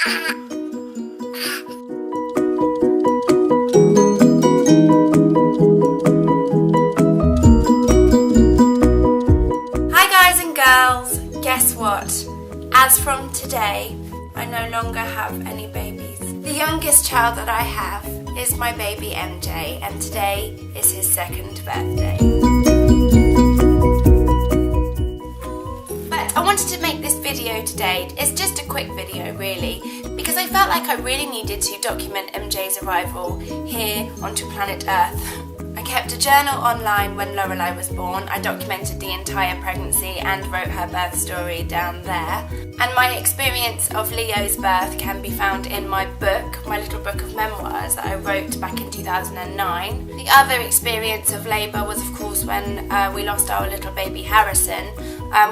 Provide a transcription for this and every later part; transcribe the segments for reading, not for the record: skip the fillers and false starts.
Hi guys and girls, guess what? As from today, I no longer have any babies. The youngest child that I have is my baby MJ, and today is his 2nd birthday. But I wanted to make this video today. It's just a quick video really, because I felt like I really needed to document MJ's arrival here onto planet Earth. I kept a journal online when Lorelei was born. I documented the entire pregnancy and wrote her birth story down there. And my experience of Leo's birth can be found in my book, my little book of memoirs that I wrote back in 2009. The other experience of labour was of course when we lost our little baby Harrison.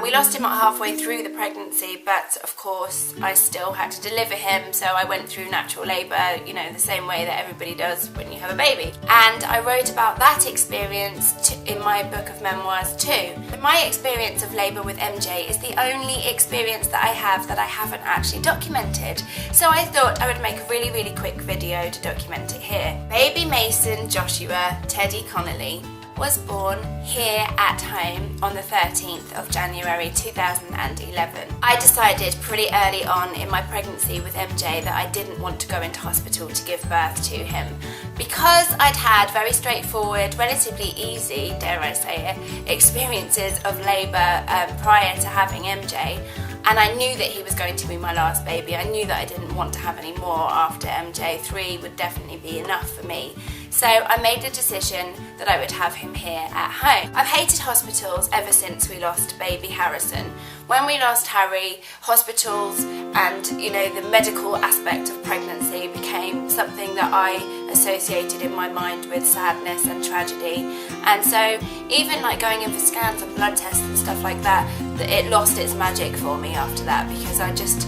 We lost him halfway through the pregnancy, but of course I still had to deliver him, so I went through natural labour, you know, the same way that everybody does when you have a baby. And I wrote about that experience in my book of memoirs too. My experience of labour with MJ is the only experience that I have that I haven't actually documented, so I thought I would make a really quick video to document it here. Baby Mason Joshua Teddy Connolly was born here at home on the 13th of January 2011. I decided pretty early on in my pregnancy with MJ that I didn't want to go into hospital to give birth to him, because I'd had very straightforward, relatively easy, dare I say it, experiences of labour prior to having MJ. And I knew that he was going to be my last baby. I knew that I didn't want to have any more after MJ. 3 would definitely be enough for me. So I made a decision that I would have him here at home. I've hated hospitals ever since we lost baby Harrison. When we lost Harry, hospitals and, you know, the medical aspect of pregnancy became something that I associated in my mind with sadness and tragedy. And so even like going in for scans and blood tests and stuff like that, it lost its magic for me after that, because I just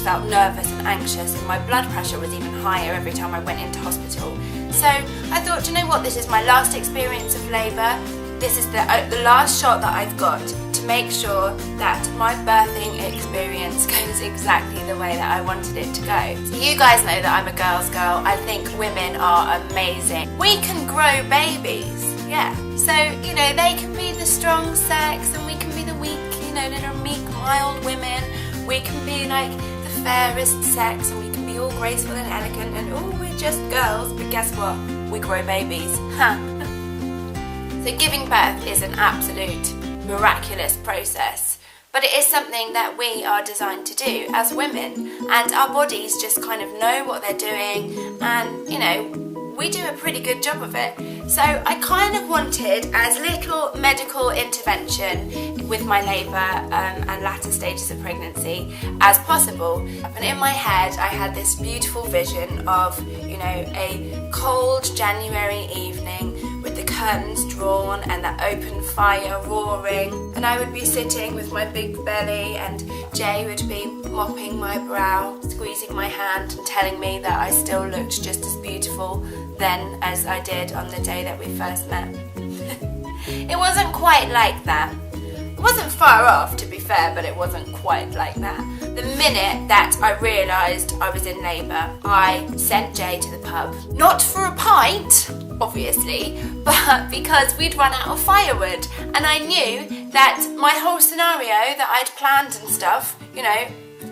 felt nervous and anxious, and my blood pressure was even higher every time I went into hospital. So I thought, you know what, this is my last experience of labour. This is the last shot that I've got to make sure that my birthing experience goes exactly the way that I wanted it to go. So you guys know that I'm a girl's girl. I think women are amazing. We can grow babies, yeah. So, you know, they can be the strong sex and we can be the weak, you know, little meek, mild women. We can be like the fairest sex and we can be all graceful and elegant and oh, we're just girls, but guess what? We grow babies. So giving birth is an absolute miraculous process, but it is something that we are designed to do as women, and our bodies just kind of know what they're doing, and you know, we do a pretty good job of it. So I kind of wanted as little medical intervention with my labour and latter stages of pregnancy as possible. And in my head I had this beautiful vision of, you know, a cold January evening with the curtains drawn and the open fire roaring, and I would be sitting with my big belly and Jay would be mopping my brow, squeezing my hand and telling me that I still looked just as beautiful then as I did on the day that we first met. It wasn't quite like that. It wasn't far off, to be fair, but it wasn't quite like that. The minute that I realised I was in labour, I sent Jay to the pub. Not for a pint, obviously, but because we'd run out of firewood. And I knew that my whole scenario that I'd planned and stuff, you know,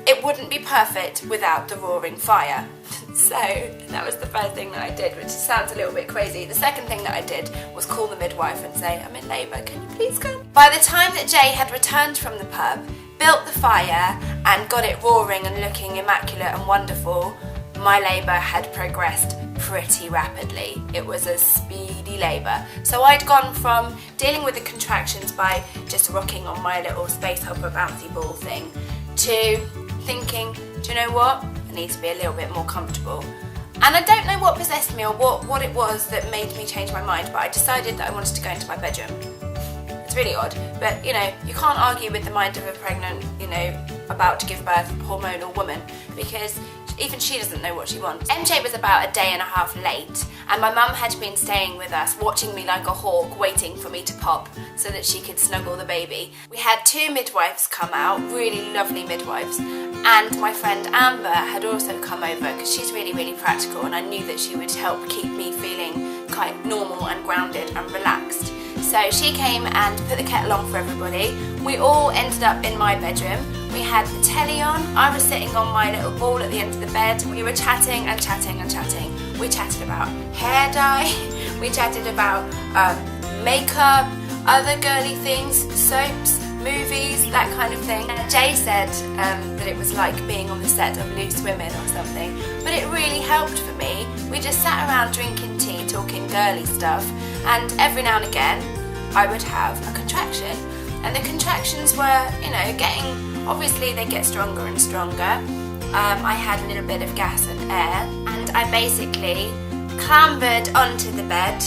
it wouldn't be perfect without the roaring fire. So that was the first thing that I did, which sounds a little bit crazy. The second thing that I did was call the midwife and say, I'm in labour, can you please come? By the time that Jay had returned from the pub, built the fire and got it roaring and looking immaculate and wonderful, my labour had progressed pretty rapidly. It was a speedy labour. So I'd gone from dealing with the contractions by just rocking on my little space hopper bouncy ball thing to thinking, do you know what? I need to be a little bit more comfortable. And I don't know what possessed me or what it was that made me change my mind, but I decided that I wanted to go into my bedroom. It's really odd, but you know, you can't argue with the mind of a pregnant, you know, about to give birth hormonal woman, because even she doesn't know what she wants. MJ was about a day and a half late, and my mum had been staying with us, watching me like a hawk, waiting for me to pop so that she could snuggle the baby. We had 2 midwives come out, really lovely midwives, and my friend Amber had also come over because she's really, really practical, and I knew that she would help keep me feeling quite normal and grounded and relaxed. So she came and put the kettle on for everybody. We all ended up in my bedroom. We had the telly on. I was sitting on my little ball at the end of the bed. We were chatting and chatting and chatting. We chatted about hair dye. We chatted about makeup, other girly things, soaps, movies, that kind of thing. Jay said that it was like being on the set of Loose Women or something, but it really helped for me. We just sat around drinking tea, talking girly stuff, and every now and again I would have a contraction. And the contractions were, you know, obviously they get stronger and stronger. I had a little bit of gas and air, and I basically clambered onto the bed,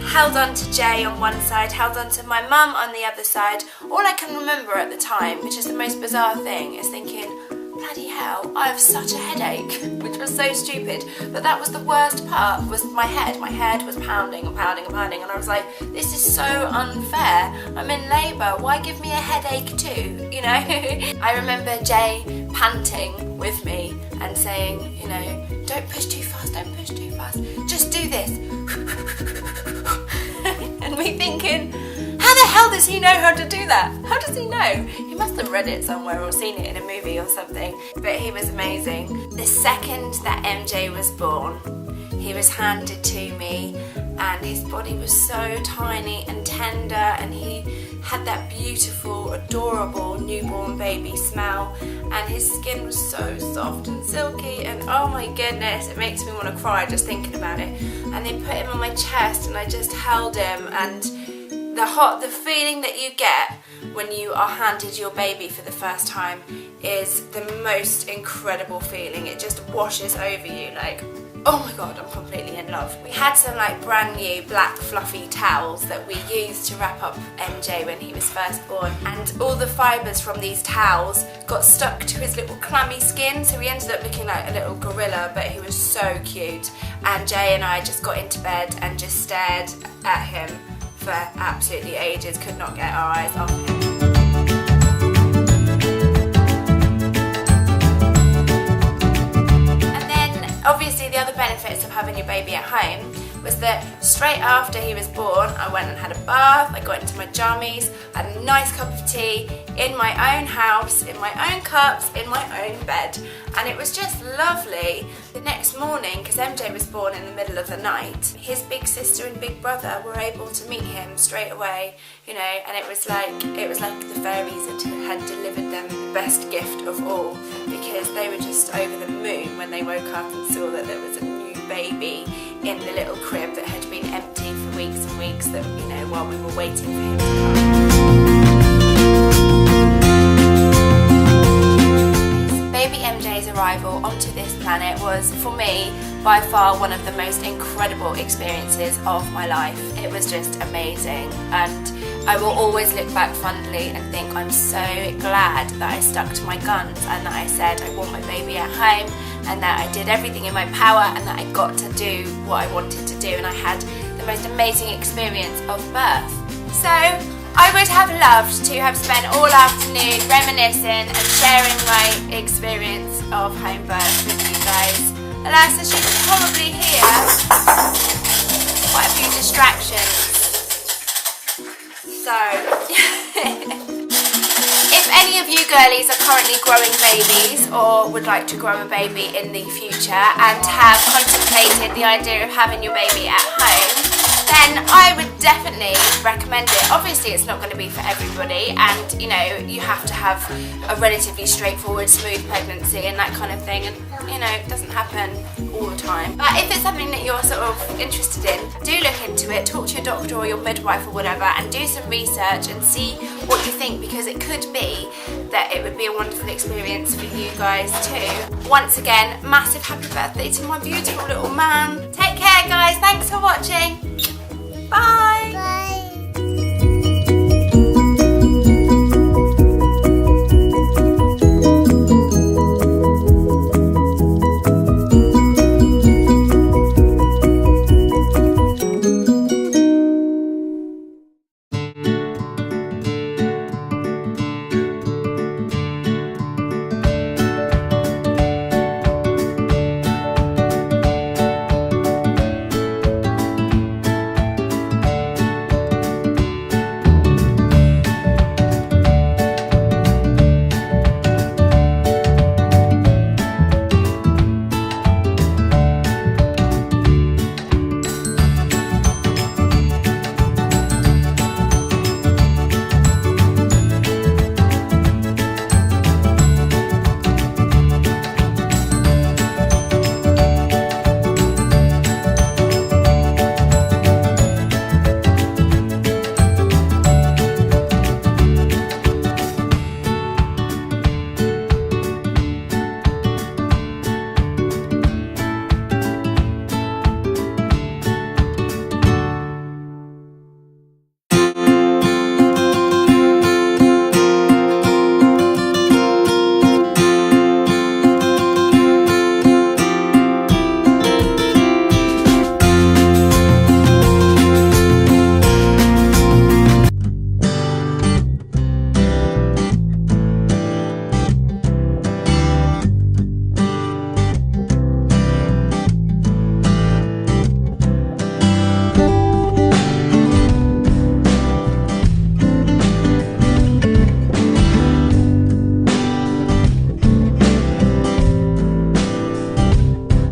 held on to Jay on one side, held on to my mum on the other side. All I can remember at the time, which is the most bizarre thing, is thinking, bloody hell, I have such a headache, which was so stupid. But that was the worst part, was my head. My head was pounding and pounding and pounding, and I was like, this is so unfair. I'm in labour, why give me a headache too, you know? I remember Jay panting with me and saying, you know, don't push too fast, don't push too fast, just do this. And me thinking, how the hell does he know how to do that? How does he know? He must have read it somewhere or seen it in a movie or something. But he was amazing. The second that MJ was born, he was handed to me, and his body was so tiny and tender, and he had that beautiful, adorable newborn baby smell, and his skin was so soft and silky, and oh my goodness, it makes me want to cry just thinking about it. And they put him on my chest, and I just held him, and the feeling that you get when you are handed your baby for the first time is the most incredible feeling. It just washes over you like, oh my god, I'm completely in love. We had some like brand new black fluffy towels that we used to wrap up MJ when he was first born, and all the fibres from these towels got stuck to his little clammy skin, so he ended up looking like a little gorilla, but he was so cute. And Jay and I just got into bed and just stared at him for absolutely ages, could not get our eyes off him. Obviously the other benefits of having your baby at home was that straight after he was born, I went and had a bath, I got into my jammies, had a nice cup of tea in my own house, in my own cups, in my own bed, and it was just lovely. The next morning, because MJ was born in the middle of the night, his big sister and big brother were able to meet him straight away, you know, and it was like the fairies had delivered them the best gift of all, because they were just over the moon when they woke up and saw that there was a new baby in the little crib that had been empty for weeks and weeks, that, you know, while we were waiting for him to come. Baby MJ's arrival onto this planet was, for me, by far one of the most incredible experiences of my life. It was just amazing, and I will always look back fondly and think I'm so glad that I stuck to my guns and that I said I want my baby at home, and that I did everything in my power, and that I got to do what I wanted to do, and I had the most amazing experience of birth. So I would have loved to have spent all afternoon reminiscing and sharing my experience of home birth with you guys. Alas, as you can probably hear, quite a few distractions. So, if any of you girlies are currently growing babies or would like to grow a baby in the future and have contemplated the idea of having your baby at home, then I would definitely recommend it. Obviously it's not going to be for everybody, and you know, you have to have a relatively straightforward, smooth pregnancy and that kind of thing, and you know, it doesn't happen all the time. But if it's something that you're sort of interested in, do look into it, talk to your doctor or your midwife or whatever, and do some research and see what you think, because it could be that it would be a wonderful experience for you guys too. Once again, massive happy birthday to my beautiful little man. Take care guys, thanks for watching. Bye! Bye.